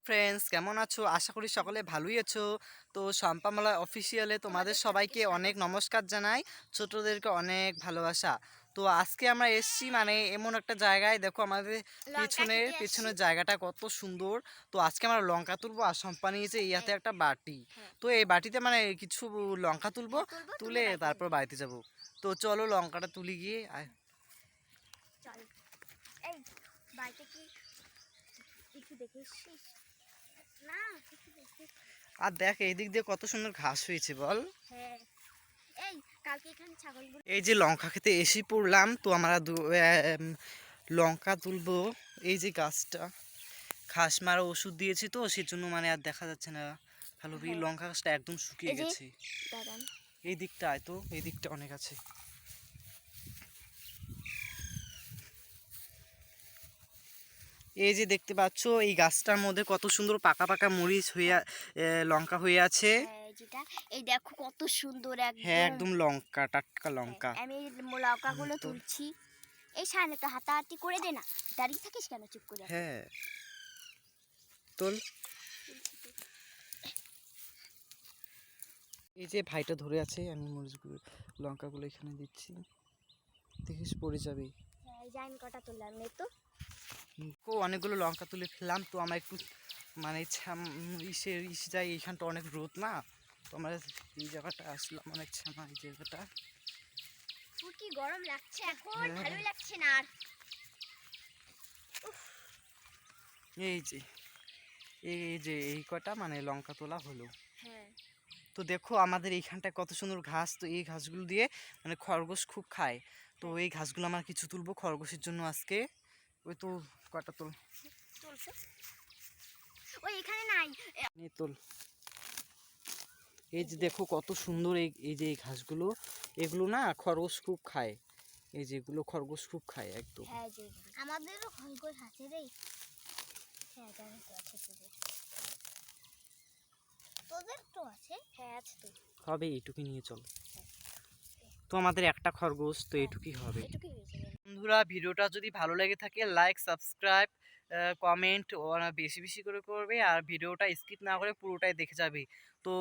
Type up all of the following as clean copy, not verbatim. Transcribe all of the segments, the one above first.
Friends, কেমন আছো? আশা করি সকলে ভালোই আছো। তো শম্পামালা অফিসিয়ালে তোমাদের সবাইকে অনেক নমস্কার জানাই, ছোটদেরকে অনেক ভালোবাসা। তো আজকে আমরা এসেছি মানে এমন একটা জায়গায়, দেখো আমাদের লঙ্কা খেতে আসি। পেছনের জায়গাটা কত সুন্দর। তো আজকে আমরা লঙ্কা তুলবো, আর শম্পা নিয়েছে এই হাতে এই, একটা বাটি। হ্যাঁ তো এই বাটিতে মানে কিছু লঙ্কা তুলবো, হ্যাঁ তুলবো, তুলে তুলে বাড়িতে তারপর নিয়ে যাবো। বাড়িতে যাব। তো চলো লঙ্কাটা তুলি গিয়ে। চল। এই বাড়িতে কি কিছু দেখেছিস? না, কিছু দেখে। আর দেখ এই দিক দিয়ে কত সুন্দর ঘাস হয়েছে বল। হ্যাঁ, এই কালকে এখানে ছাগলগুলো। এই যে লঙ্কা খেতে এসে পড়লাম, তো আমরা লঙ্কা তুলবো। এই যে গাছটা ঘাস মারা ওষুধ দিয়েছি, তো সেজন্য মানে আর দেখা যাচ্ছে না ভালো। হ্যাঁ, লঙ্কা গাছটা একদম শুকিয়ে এই যে গেছে। দাঁড়ান। এই দিকটায় তো এই দিকটা অনেক আছে। এই যে দেখতে পাচ্ছ এই গাছটার মধ্যে কত সুন্দর পাকা পাকা মরিচ হয়ে লঙ্কা হয়ে আছে। হ্যাঁ, যেটা এই দেখো কত সুন্দর হ্যাঁ, একদম। একদম লঙ্কা, টাটকা হ্যাঁ, লঙ্কা। আমি এই লঙ্কাগুলো তো তুলছি। এই সামনে তো হাতাহাতি করে দে না, দাঁড়িয়ে থাকিস কেন চুপ করে? হ্যাঁ, তোল। এই যে ভাইটা ধরে আছে, আমি মরিচগুলো লঙ্কাগুলো এখানে দিচ্ছি, দেখিস পড়ে যাবে। হ্যাঁ, এই যে আমি কটা তুললাম নে তো। অনেকগুলো লঙ্কা তুলে ফেললাম। তো আমরা একটু মানে ইস যাই, এইখানটা অনেক রোদ না, তো আমরা এই জায়গাটা আসলাম, অনেক ছামা এই জায়গাটা। তোর কি গরম লাগছে এখন? হ্যাঁ, ভালোই লাগছে না আর। এই যে এই কটা মানে লঙ্কা তোলা হলো। হ্যাঁ, তো দেখো আমাদের এইখানটায় কত সুন্দর ঘাস, তো এই ঘাসগুলো দিয়ে মানে খরগোশ খুব খায়। তো হ্যাঁ, এই ঘাসগুলো আমরা কিছু তুলবো খরগোশের জন্য আজকে। ওই তো কটা তোল, চলছে। ওই এখানে নাই। নিয়ে তোল। এই যে দেখো কত সুন্দর এই যে এই ঘাসগুলো, এগুলো না খরগোশ খুব খায়। এই যেগুলো খরগোশ খুব খায় একদম। হ্যাঁ, যে আমাদেরও খরগোশ আছে রে। হ্যাঁ, জানি তো আছে তোদের। তোদের তো আছে? হ্যাঁ, আছে তো। হবে এইটুকু নিয়ে চল। তো আমাদের একটা খরগোশ, তো হ্যাঁ, এইটুকুই হবে। এটুকুই হয়েছে। বন্ধুরা, ভিডিওটা যদি ভালো লেগে থাকে লাইক, সাবস্ক্রাইব, কমেন্ট বেশি বেশি করে করবে, আর ভিডিওটা স্কিপ না করে পুরোটাই দেখে যাবে। তো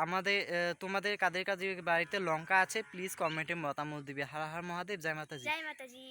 আমাদের তোমাদের কাদের কাদের বাড়িতে লঙ্কা আছে প্লিজ কমেন্টে মতামত দিবে। হর হর মহাদেব, জয় মাতাজি। জয় মাতাজি।